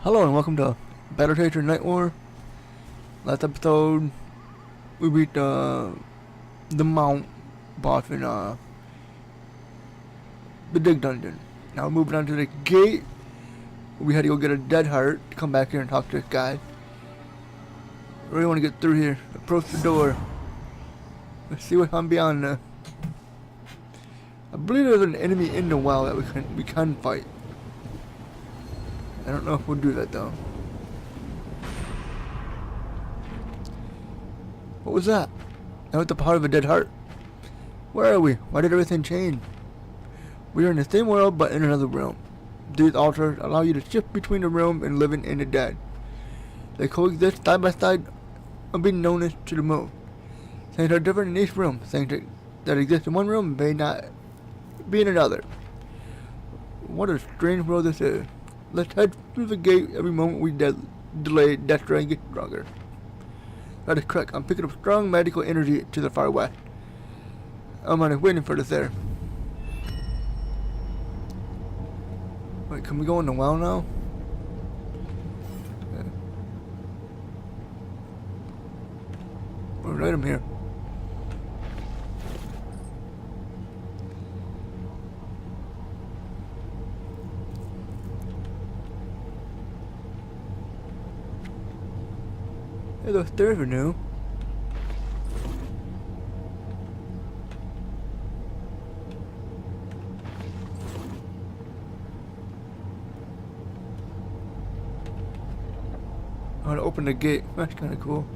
Hello and welcome to Battle Chaser Nightwar. Last episode, we beat the Mount boss in the Dig Dungeon. Now we're moving on to the gate. We had to go get a dead heart to come back here and talk to this guy. Really want to get through here. Approach the door. Let's see what's on beyond there. I believe there's an enemy in the well that we can fight. I don't know if we'll do that though. What was that? That was the part of a dead heart. Where are we? Why did everything change? We are in the same world but in another realm. These altars allow you to shift between the realm and living and the dead. They coexist side by side, unbeknownst to the moon. Things are different in each realm. Things that exist in one realm may not be in another. What a strange world this is. Let's head through the gate. Every moment we delay, Death Drain gets stronger. That is correct. I'm picking up strong magical energy to the far west. I'm on it waiting for this there. Wait, can we go in the well now? Okay. Alright, I'm here. Hey, those stairs are new. I want to open the gate. That's kind of cool.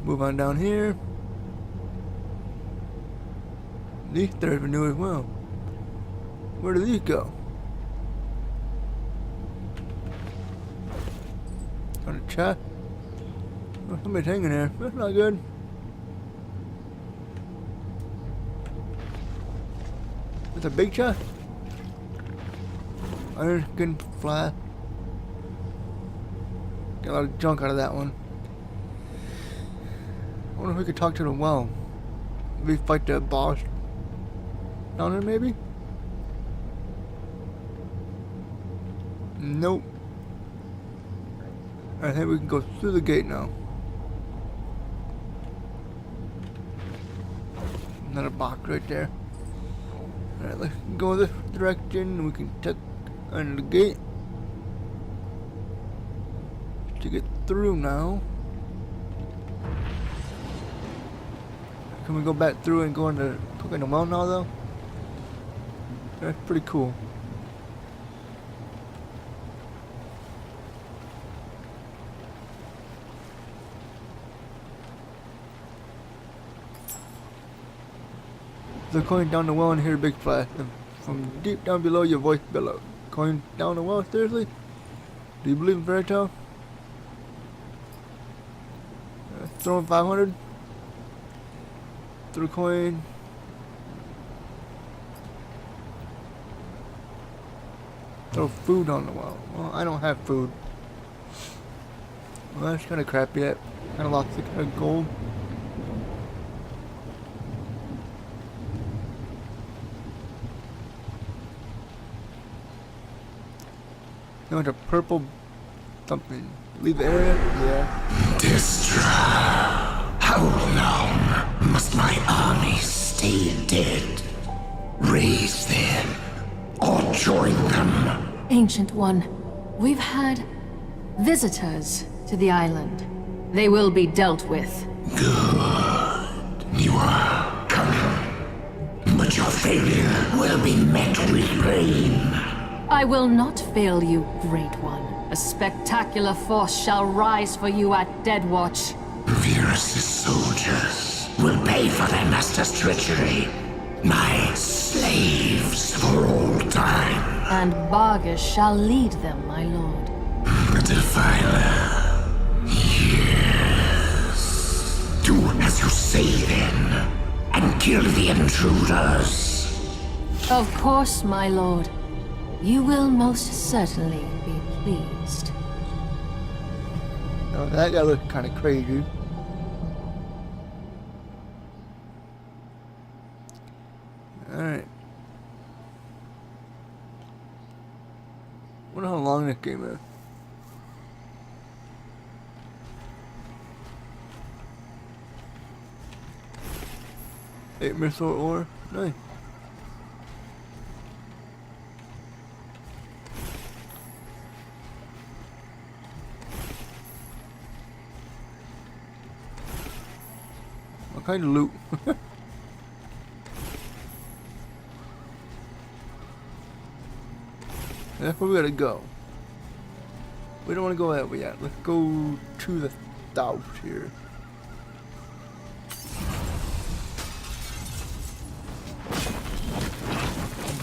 Move on down here. These stairs are new as well. Where do these go? On a chest. Oh, somebody's hanging there. That's not good. It's a big chest. Iron skin flask. Got a lot of junk out of that one. I wonder if we could talk to the well. Maybe fight the boss down there, maybe? Nope. I think we can go through the gate now. Another box right there. Alright, let's go this direction. We can check under the gate to get through now. Can we go back through and go into cooking the well now though? That's pretty cool. So going down the well and hear a big flash. And from deep down below your voice below. Going down the well, seriously? Do you believe in fairy tale? Throw in 500. Throw a coin. Throw food on the well. Well, I don't have food. Well, that's kind of crappy. I kind of lost 600 gold. You want a purple something? Leave the area? Yeah. Destra, how long must my army stay dead? Raise them, or join them? Ancient One, we've had visitors to the island. They will be dealt with. Good. You are coming. But your failure will be met with blame. I will not fail you, Great One. A spectacular force shall rise for you at Deadwatch. Virus' soldiers will pay for their master's treachery. My slaves for all time. And Bargus shall lead them, my lord. The Defiler. Yes. Do as you say then, and kill the intruders. Of course, my lord. You will most certainly be pleased. Oh, that guy looks kind of crazy. Alright. Wonder how long this game is. Eight missile ore. Nice. What kind of loot? That's where we gotta go. We don't want to go that way yet. Let's go to the south here.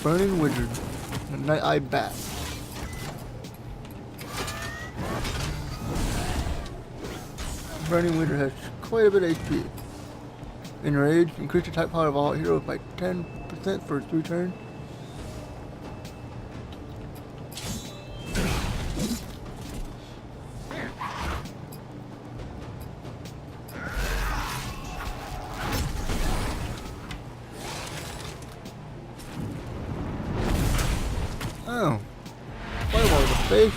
Burning Wizard. A Night-Eye Bat. Burning Wizard has quite a bit of HP. Enrage. Increase the type power of all heroes by 10% for 3 turns. Oh. Fireball in the face.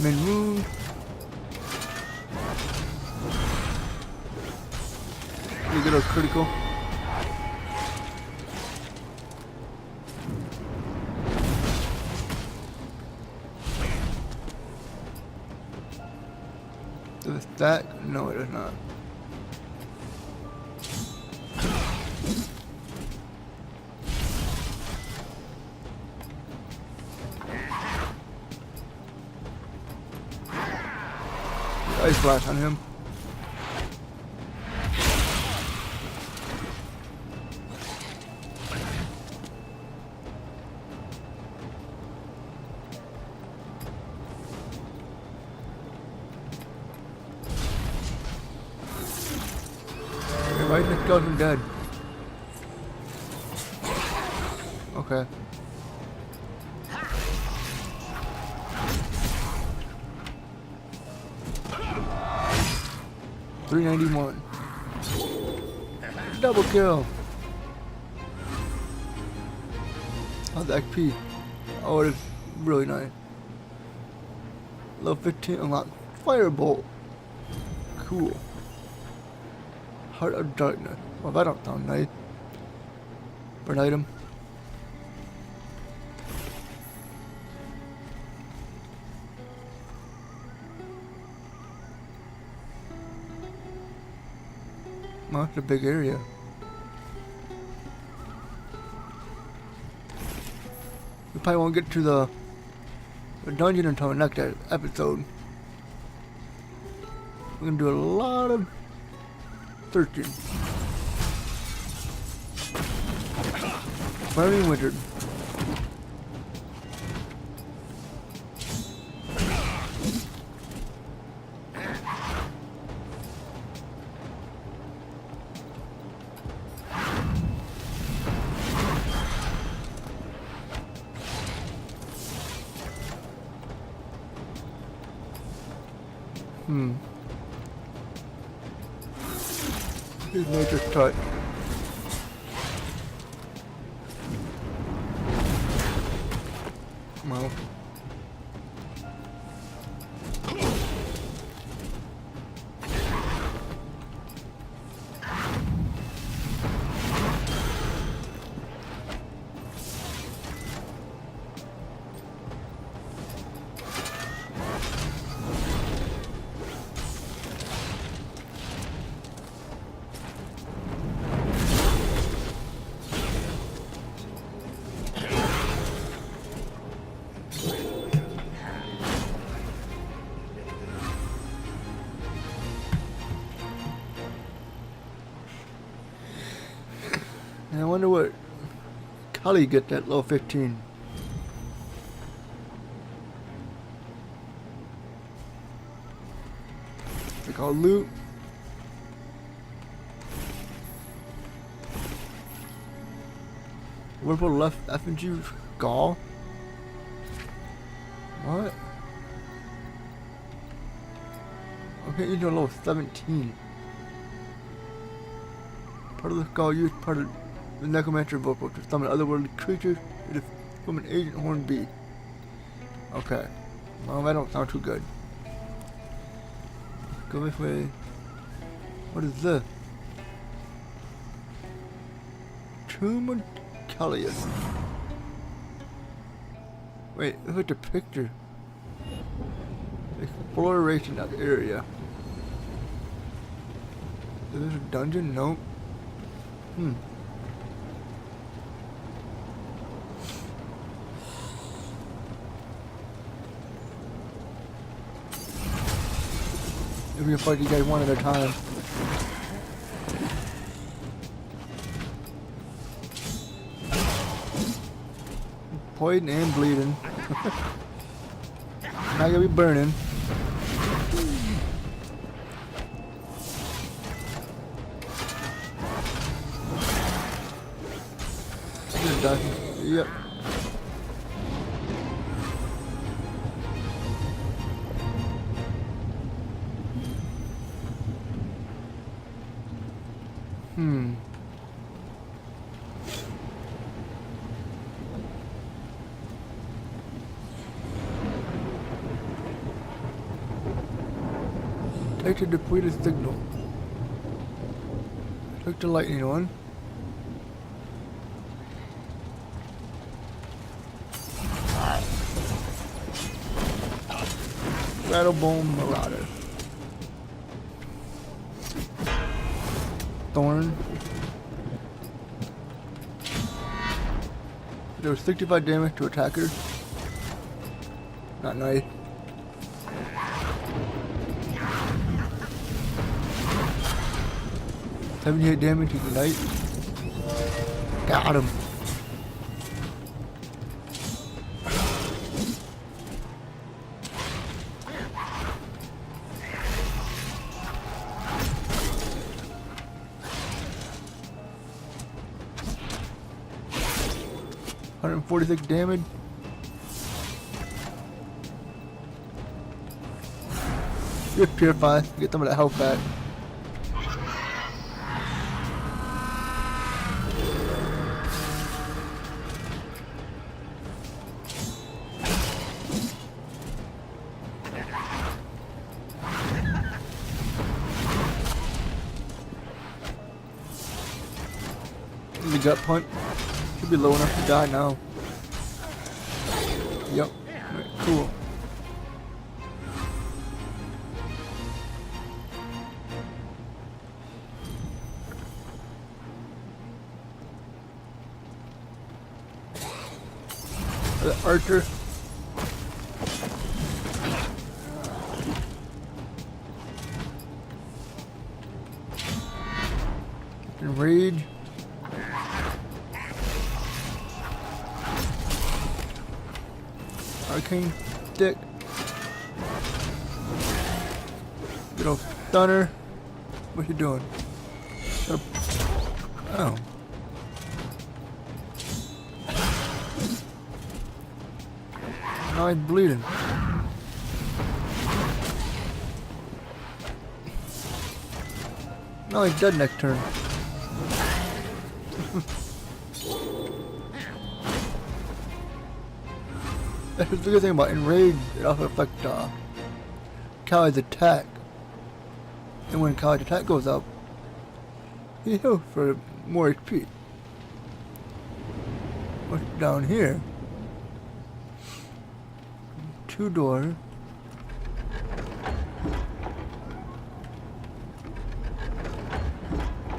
Mid move. We get a critical. Does it stack? No, it does not. Ice blast on him. Right, this skeleton dead. Okay. $391. Double kill. How's the XP? Oh, it is really nice. Level 15 unlocked. Firebolt. Cool. Heart of Darkness. Well, that don't sound nice. For an item. Well, it's a big area. We probably won't get to the dungeon until the next episode. We're gonna do a lot of searching. Burning Wizard. Here's Major Cut. Well. I wonder what Kali get that low 15. They call loot. Whirlpool left F&G Gall. What? Okay, you do a level 17. Part of the skull used part of the necromancer vocal to summon otherworldly creatures from an ancient horned bee. Okay. Well, that don't sound too good. Go this way. What is this? Tomb of Callius. Wait, look at the picture. Exploration of the area. Is this a dungeon? Nope. If we can fight you guys one at a time. Poison and bleeding. Not gonna be burning. You're done. Yep. Take the depleted signal. Took the lightning one. Rattlebone Marauder. Thorn. There was 65 damage to attacker. Not nice. $78 damage to Ignite. Got him. $146 damage. Just purify, get some of that health back. The gut punch should be low enough to die now. Yep. Right, cool. The archer. Enrage. Arcane stick. Good old stunner. What you doing? Oh. Now he's bleeding. Now he's dead next turn. That's the good thing about Enrage, it also affects Callie's attack. And when Callie's attack goes up, he heals for more HP. What's down here? 2-door.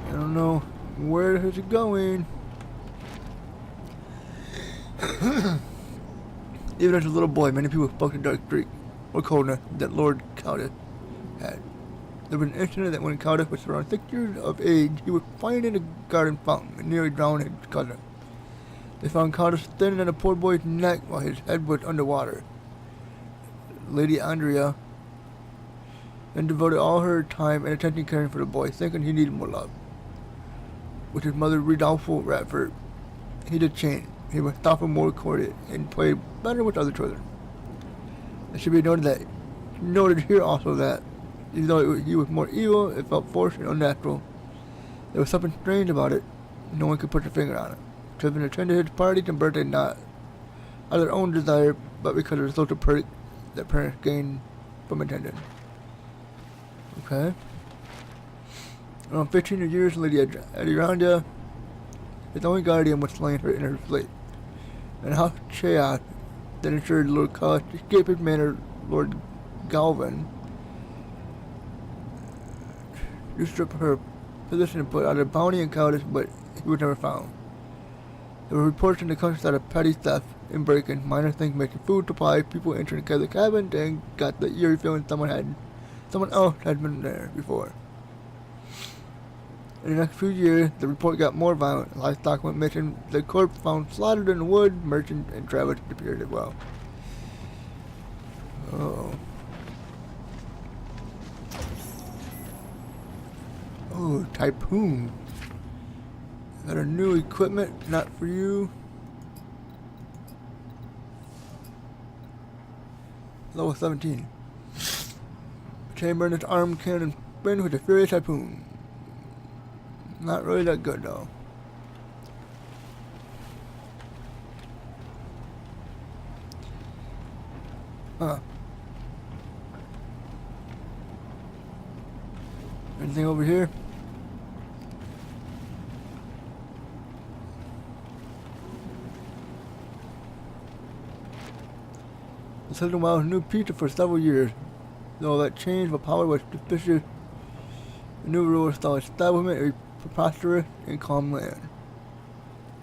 I don't know where is it going. Even as a little boy, many people spoke the dark streak or coldness that Lord Cowdus had. There was an incident that when Cowdus was around 6 years of age, he was playing in a garden fountain and nearly drowned his cousin. They found Cowdus standing on the poor boy's neck while his head was underwater. Lady Andrea then devoted all her time and attention caring for the boy, thinking he needed more love. With his mother Rodolfo Radford, he did change. He was tougher, more courted, and played better with other children. It should be noted here also that Even though he was more evil, it felt forced and unnatural. There was something strange about it. No one could put their finger on it. Children attended his parties and birthday not out of their own desire, but because of the social perk that parents gained from attending. Okay. Around 15 years, Lady Adiranda, his only guardian, was slain her in her sleep. And House Chaos that ensured Lord Cost escaped his manor, Lord Galvin, usurped her position and put out a bounty and cowardice, but he was never found. There were reports in the countryside of petty theft and break-in, minor things making food supply, people entering the cabin, and got the eerie feeling someone else had been there before. In the next few years, the report got more violent. Livestock went missing. The corpse found slaughtered in the wood. Merchants and travelers disappeared as well. Oh. Oh, Typhoon. Got a new equipment, not for you. Level 17. Chamber in its arm cannon spin with a furious harpoon. Not really that good though. Huh. Anything over here? The Southern Wild knew Peter for several years. Though that change of power was suspicious, the new ruler saw establishment a prosperous and calm land.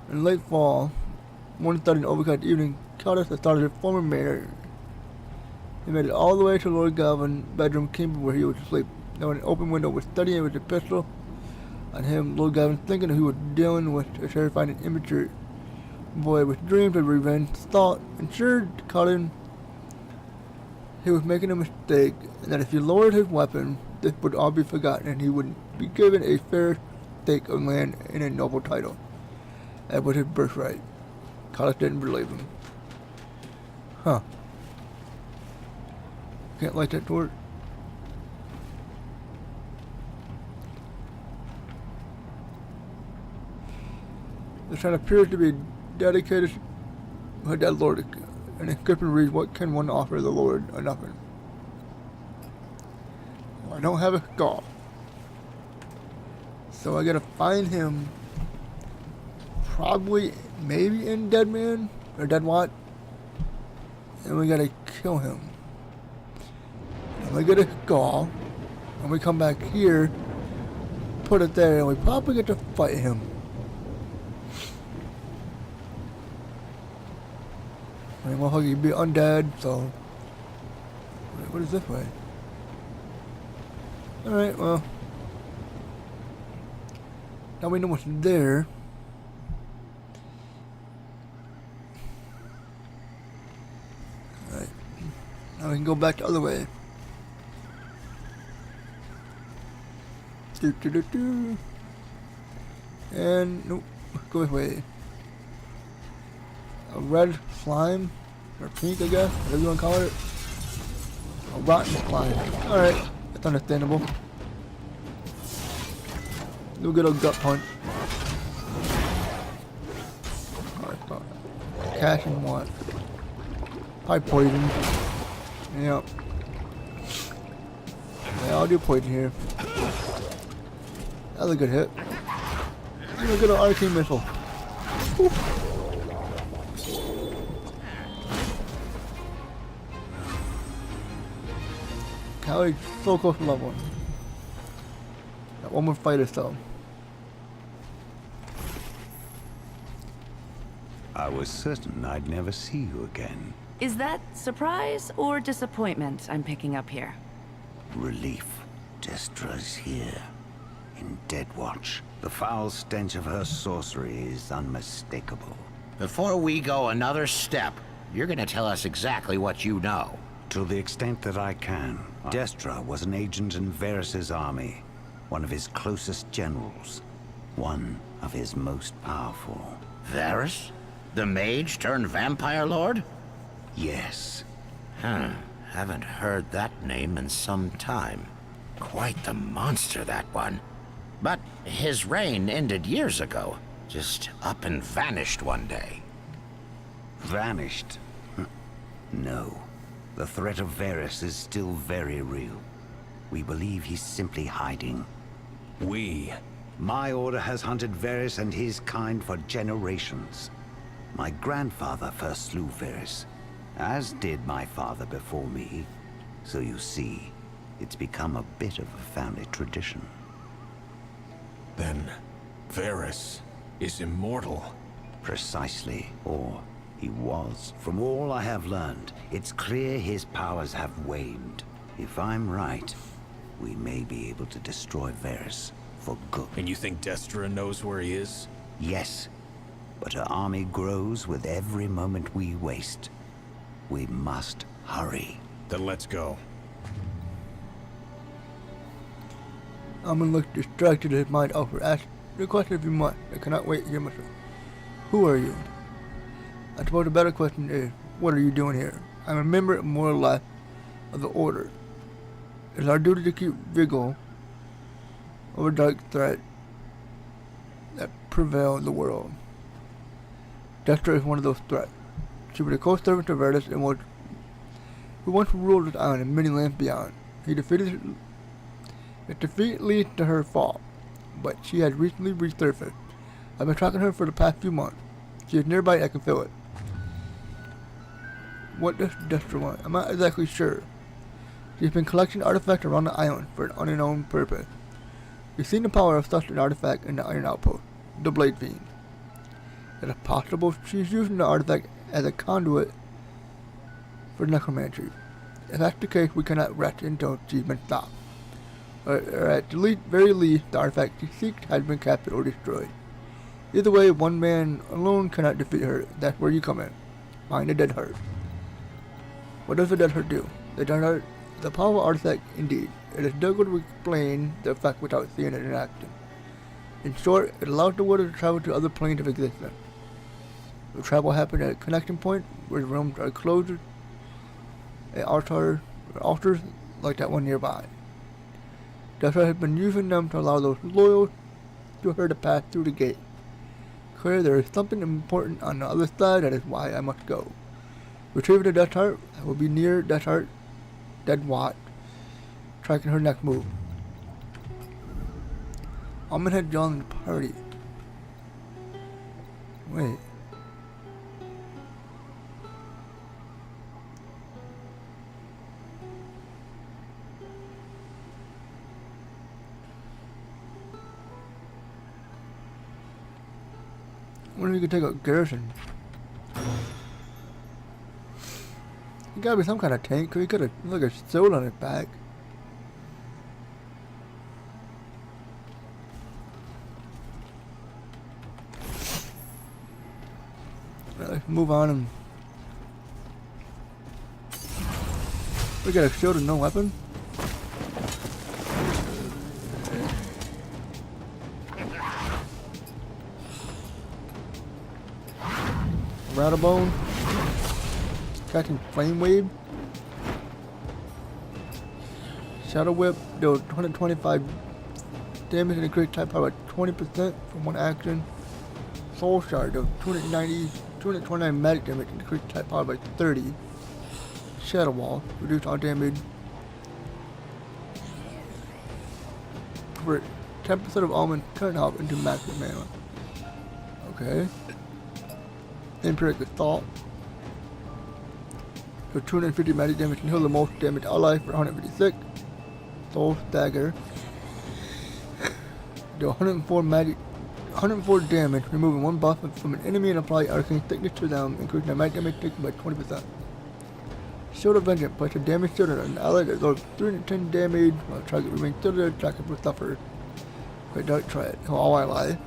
In late fall, one sudden overcast evening, Caldas started his former mayor. He made it all the way to Lord Galvin's bedroom chamber where he was asleep. Now an open window was studying with a pistol on him. Lord Galvin, thinking he was dealing with a terrifying and immature boy with dreams of revenge, thought, assured Colin he was making a mistake, and that if he lowered his weapon, this would all be forgotten, and he would be given a fair stake of land and a noble title. That was his birthright. Carlos didn't believe him. Huh. Can't light that torch. This sign appears to be dedicated to a dead lord. An inscription reads, "What can one offer the Lord or nothing?" Well, I don't have a skull, so I gotta find him. Probably, maybe in Dead Man or Dead Watt, and we gotta kill him. And we get a skull, and we come back here, put it there, and we probably get to fight him. I mean, well, he'd be undead, so... Wait, what is this way? Alright, well... Now we know what's there. Alright. Now we can go back the other way. And... Nope. Go this way. A red slime, or pink, I guess, whatever you want to call it. A rotten slime. Alright, that's understandable. Do a good old gut punch. Alright, cash and what? Probably poison. Yep. Yeah, I'll do poison here. That was a good hit. Do a good old arcane missile. Woo. Cowie's so close to level 1. Got one more fighter still. I was certain I'd never see you again. Is that surprise or disappointment I'm picking up here? Relief. Destra's here. In Deadwatch. The foul stench of her sorcery is unmistakable. Before we go another step, you're gonna tell us exactly what you know. To the extent that I can. Destra was an agent in Varys' army. One of his closest generals. One of his most powerful. Varys? The mage turned vampire lord? Yes. Haven't heard that name in some time. Quite the monster, that one. But his reign ended years ago. Just up and vanished one day. Vanished? No. The threat of Varys is still very real. We believe he's simply hiding. We? My order has hunted Varys and his kind for generations. My grandfather first slew Varys, as did my father before me. So you see, it's become a bit of a family tradition. Then, Varys is immortal. Precisely, or he was. From all I have learned, it's clear his powers have waned. If I'm right, we may be able to destroy Varys for good. And you think Destra knows where he is? Yes, but her army grows with every moment we waste. We must hurry. Then let's go. Almond looked distracted, his mind offered. Ask the question if you must. I cannot wait to hear myself. Who are you? I suppose the better question is, what are you doing here? I'm a member of moral life of the Order. It is our duty to keep vigil over dark threat that prevail in the world. Destra is one of those threats. She was a co-servant to Varys and was who once ruled this island and many lands beyond. His defeat leads to her fall, but she has recently resurfaced. I've been tracking her for the past few months. She is nearby, I can feel it. What does Destra want? I'm not exactly sure. She's been collecting artifacts around the island for an unknown purpose. We've seen the power of such an artifact in the Iron Outpost, the Blade Fiend. It is possible she's using the artifact as a conduit for necromancy. If that's the case, we cannot rest until she's been stopped. Or at the very least, the artifact she seeks has been captured or destroyed. Either way, one man alone cannot defeat her. That's where you come in. Find the Dead Heart. What does the Dead Heart do? The Dead Heart is a powerful artifact indeed. It is difficult to explain the effect without seeing it in action. In short, it allows the water to travel to other planes of existence. The travel happens at a connection point where the realms are closed, altars like that one nearby. Destra has been using them to allow those loyal to her to pass through the gate. Clear, there is something important on the other side, that is why I must go. Retrieving the Death Heart, I will be near Death Heart, Dead Watch, tracking her next move. Almond had joined the party. Wait. I wonder if you could take out Garrison. He gotta be some kind of tank, cause he got like a sword on his back. Let's move on and we got a shield and no weapon. Rattlebone, catching Flame Wave, Shadow Whip, deals 125 damage and increase type power by 20% from one action. Soul Shard deals 229 magic damage and increase type power by 30. Shadow Wall, reduce all damage for 10% of Almond current health into maximum mana. Okay. Empiric Assault. For 250 magic damage and heal the most damage ally for 156. Soul Dagger. Do 104 damage, removing one buff from an enemy and apply arcane thickness to them, increasing their magic damage taken by 20%. Shield of Vengeance, place a damage shield on an ally that absorbs 310 damage while the target remains shielded. Attacker will suffer by Dark Tread. Heal all allies.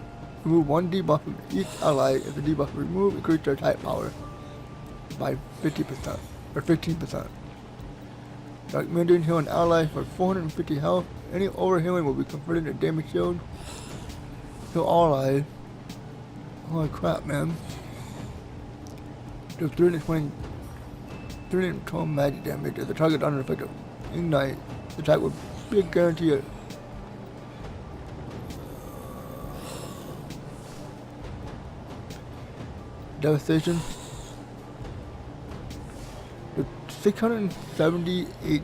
Remove one debuff from each ally. If the debuff is removed, increase their type power by 50% or 15%. Dark Mandarin heal an ally for 450 health. Any overhealing will be converted into damage shield. Heal all allies. Holy crap, man. Do 312 magic damage. If the target under effect of Ignite, the attack will be a guarantee. Devastation. With 678.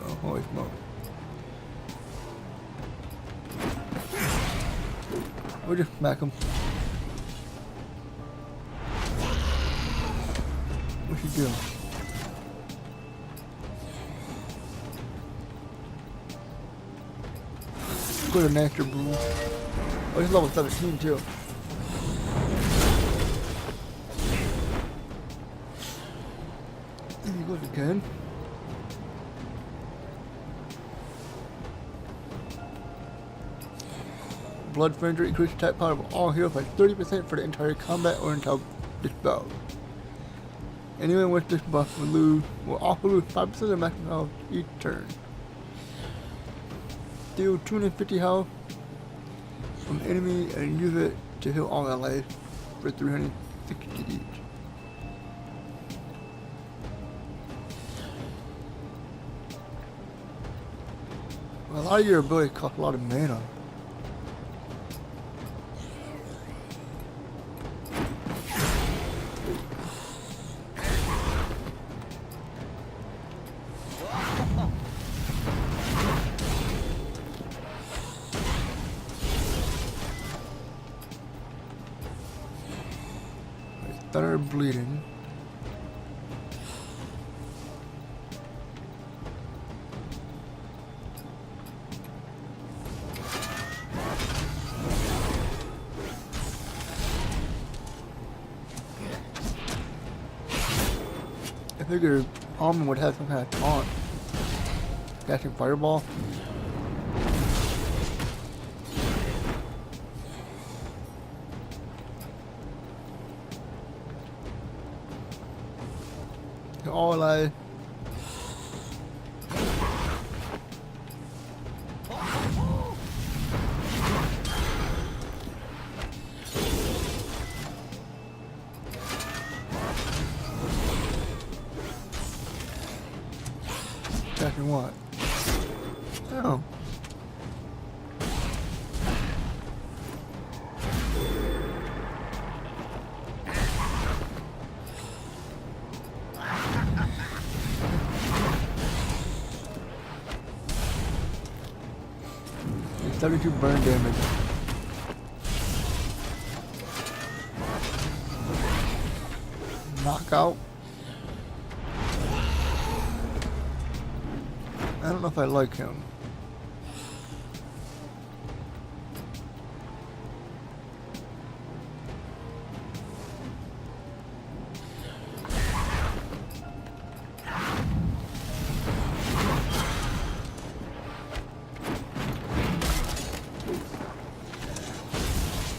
Oh, holy smoke. We'll just smack him. What's he doing? Go to Nectar Brew. Oh, he's level 17 too. There he goes again. Blood Frenzy increases attack power of all heroes by 30% for the entire combat or until dispelled. Anyone with this buff will also lose 5% of their maximum health each turn. Deal 250 health from enemy and use it to heal all allies for 360 each. Well, a lot of your abilities cost a lot of mana. Thunder bleeding. I figured Almond would have some kind of taunt. Catching fireball. All alive. Catching what? Oh. It's 32 burn damage. Knockout. I don't know if I like him.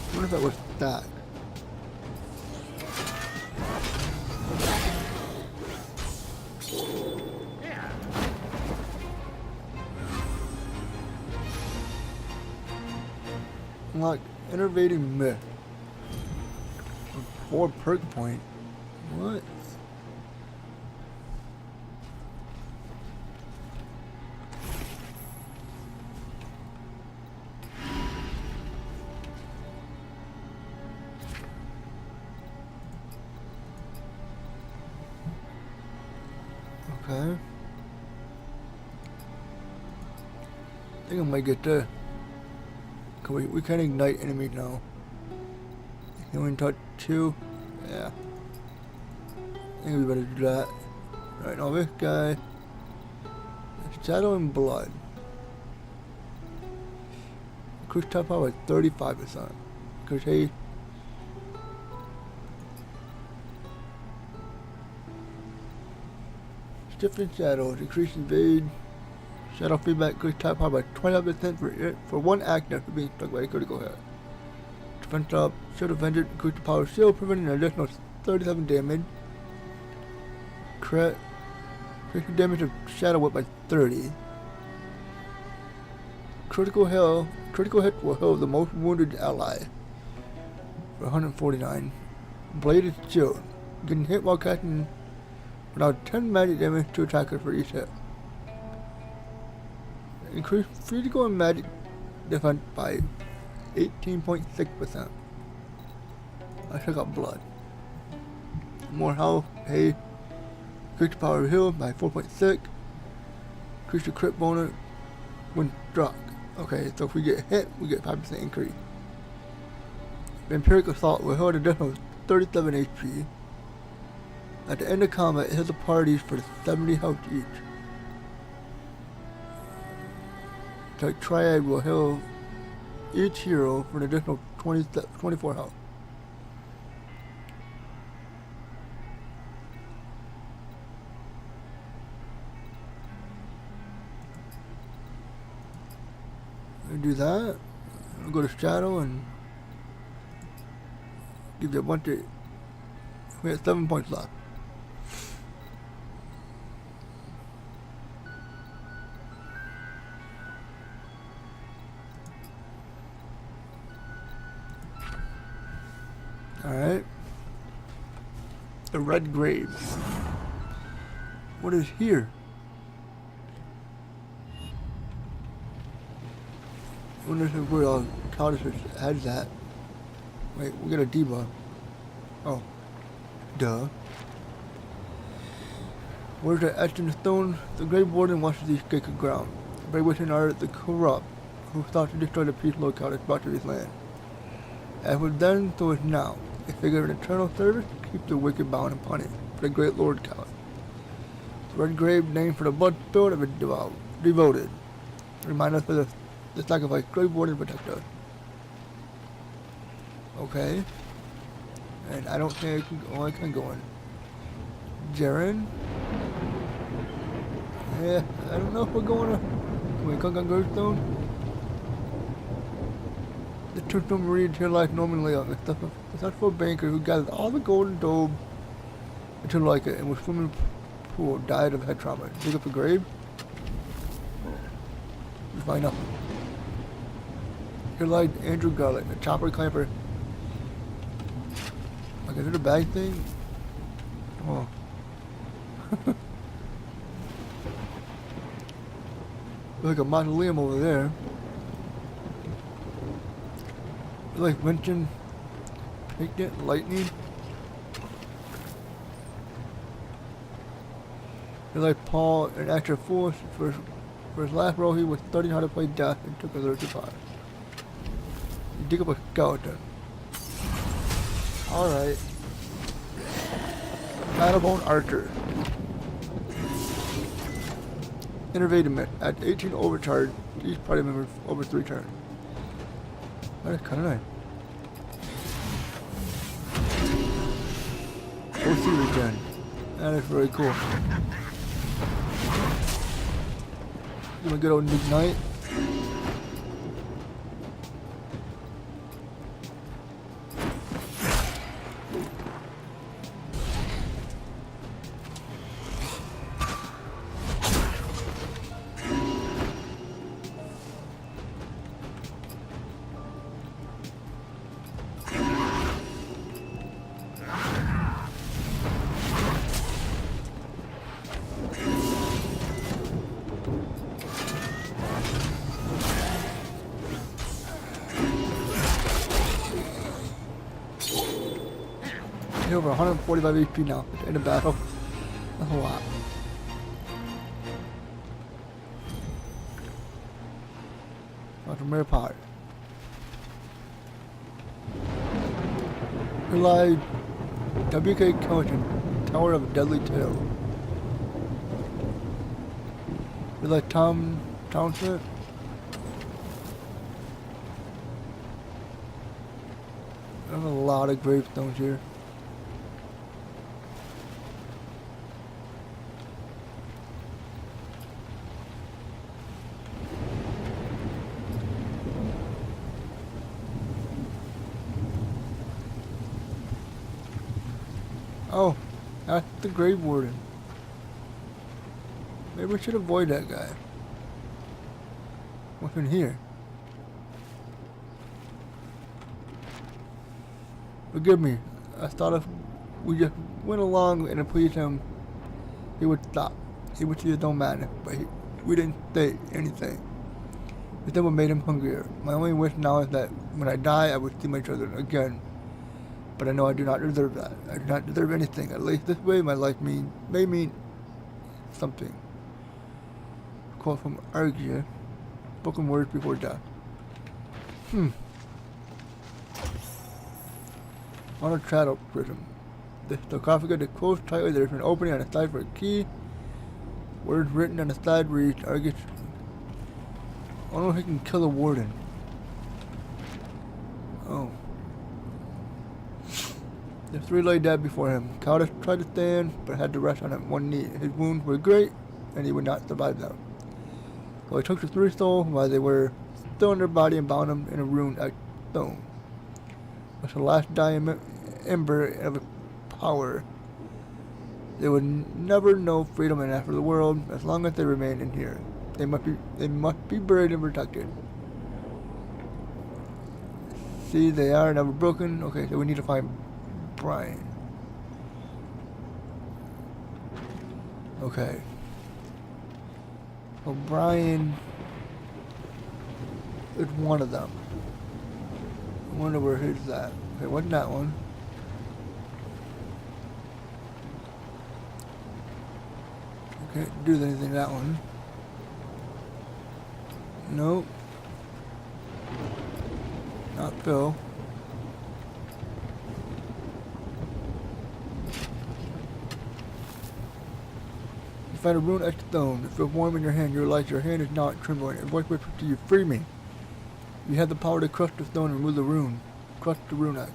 I wonder if that was that. Unlock Innovating Myth. 4 perk point. What? Okay. I think I might get there. We can ignite enemies now. Healing touch 2. Yeah. I think we better do that. Right now this guy. Shadow and Blood. Increase top power by 35%. Crochet. Stiffen Shadows. Increase evade. Shadow feedback increase top power by 25% for one act after being struck by a critical hit. Defense up. Shield of Vengeance. Increase the power of shield, preventing an additional 37 damage. Crit. Increase the damage of Shadow Whip by 30. Critical hit will heal the most wounded ally for 149. Bladed Shield. Getting hit while casting without 10 magic damage to attackers for each hit. Increase physical and magic defense by 18.6%. I took out blood. More health, hey. Increase the power of heal by 4.6. Increase the crit bonus when struck. Okay, so if we get hit, we get 5% increase. Vampiric Assault will heal an additional 37 HP. At the end of combat, it heals the parties for 70 health each. The Triad will heal each hero for an additional 24 health. Do that. I'll go to Shadow and give you a bunch of. We have 7 points left. Alright. The Red Grave. What is here? I wonder if where all Caldesus has that. Wait, we got a debuff. Oh. Duh. Where's the etched in the stone? The Grave Warden washes the sacred ground. Very within are the corrupt, who thought to destroy the peace Lord Caldesus brought to his land. As was then, so is now. A figure of eternal service to keep the wicked bound and punished for the great Lord Caldesus. The Red Grave, named for the blood spilled of the devoted. Remind us of the sacrifice Grave Warden protect us. Okay. And I don't think I can go, I can go in. Jaren? Yeah, I don't know if we're going to. Can we click on Gravestone? The Tombstone Marine to your life normally a successful banker who gathered all the gold and dobe until like it and was swimming in the pool, died of head trauma. Dig up a grave? You find nothing. Here lied Andrew Garlic, a chopper clamper. Like, is it a bag thing? Oh. Like a mausoleum over there. Like mentioned, Pregnant Lightning. Like Paul, an extra force for his last role, he was studying how to play death and took a little too far. You dig up a skeleton. Alright. Battlebone Archer. Innervatement. At 18 overcharge, each party member over 3 turns. That is kind of nice. OC regen. That is very cool. Give a good old Ignite. Over 145 HP now at the end of battle. That's a lot. Dr. Mary Potter. Relied WK Coaching, Tower of Deadly Tale. Relied Tom Townsend. There's a lot of gravestones here. Oh, that's the Grave Warden. Maybe we should avoid that guy. What's in here? Forgive me. I thought if we just went along and pleased him, he would stop. He would see his own madness, but we didn't say anything. But then what made him hungrier. My only wish now is that when I die, I would see my children again. But I know I do not deserve that. I do not deserve anything. At least this way, my life may mean something. Quote from Argia. Spoken words before death. On a shadow prism. The sarcophagus is closed tightly. There is an opening on the side for a key. Words written on the side read Argus. I don't know if he can kill a warden. Oh. The three lay dead before him. Cowdus tried to stand, but had to rest on one knee. His wounds were great, and he would not survive them. So he took the three souls while they were still in their body and bound them in a rune at stone. With the last dying ember of power, they would never know freedom in after the world as long as they remain in here. They must be buried and protected. See, they are never broken. Okay, so we need to find Brian. Okay. So Brian is one of them. I wonder where he's at. Okay, wasn't that one? Can't do anything to that one. Nope. Not Phil. You find a rune etched stone. It feels warm in your hand. You realize your hand is not trembling. A voice whispers to you, "Free me." You have the power to crush the stone and remove the rune. Crush the rune act.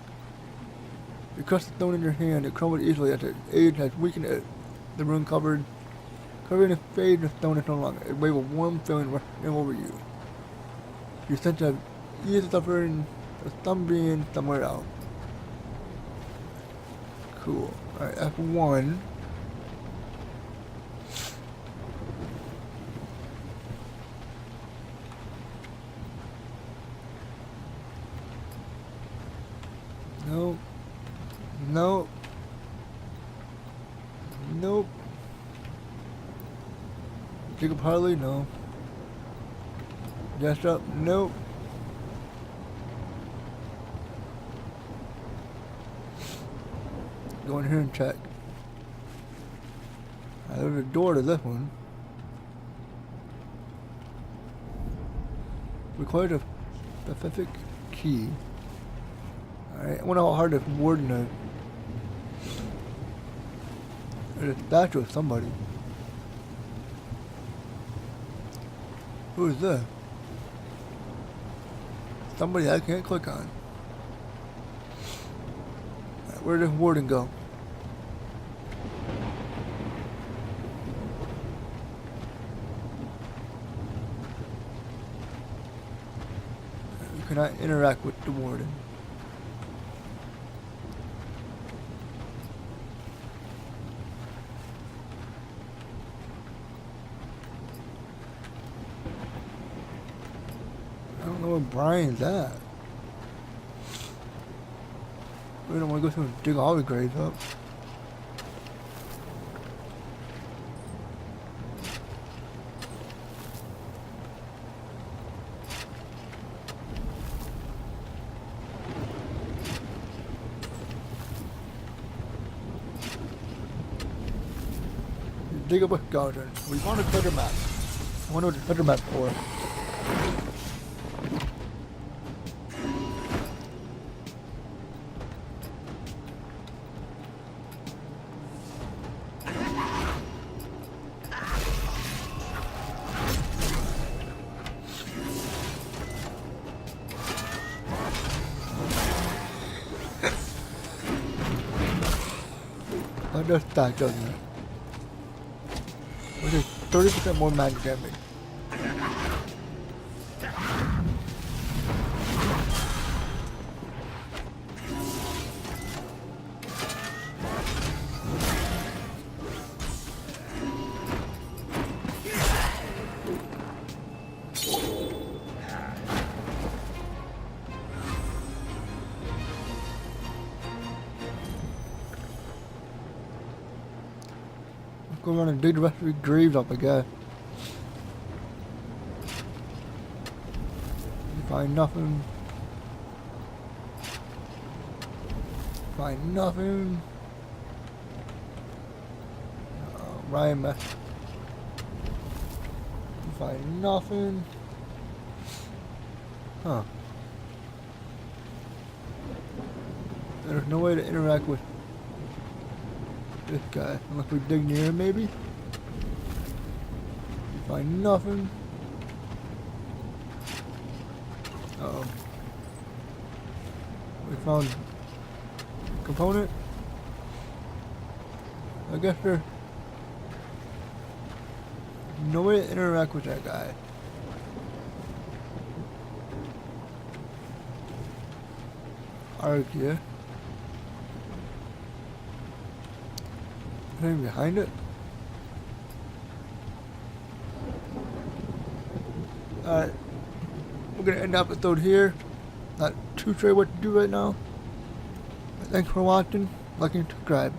You crush the stone in your hand. It crumbled easily as its age has weakened it. The rune covering its fade, the stone is no longer. A wave of warm feeling rushes over you. You sense a easy suffering, a thumb being somewhere else. Cool. Alright, F1. Nope. Nope. Nope. Jacob Harley? No. Just up? Nope. Go in here and check. There's a door to this one. Required a specific key. Alright, I wonder how hard this warden is. There's a statue of somebody. Who is this? Somebody I can't click on. Right, where did warden go? You cannot interact with the warden. I don't know where Brian's at. We don't want to go through and dig all the graves up. Dig up a garden. We want a treasure map. I wonder what the treasure map's for. That does stack, doesn't it? Which is 30% more magic damage. Go around and dig the rest of the graves up, I guess. Find nothing. Find nothing. Ryan mess. Find nothing. Huh. There's no way to interact with this guy unless we dig near him, maybe. Find nothing. Uh-oh. We found a component. I guess there's no way to interact with that guy. Argue. Anything behind it? Alright. We're gonna end the episode here. Not too sure what to do right now. But thanks for watching. Like and subscribe.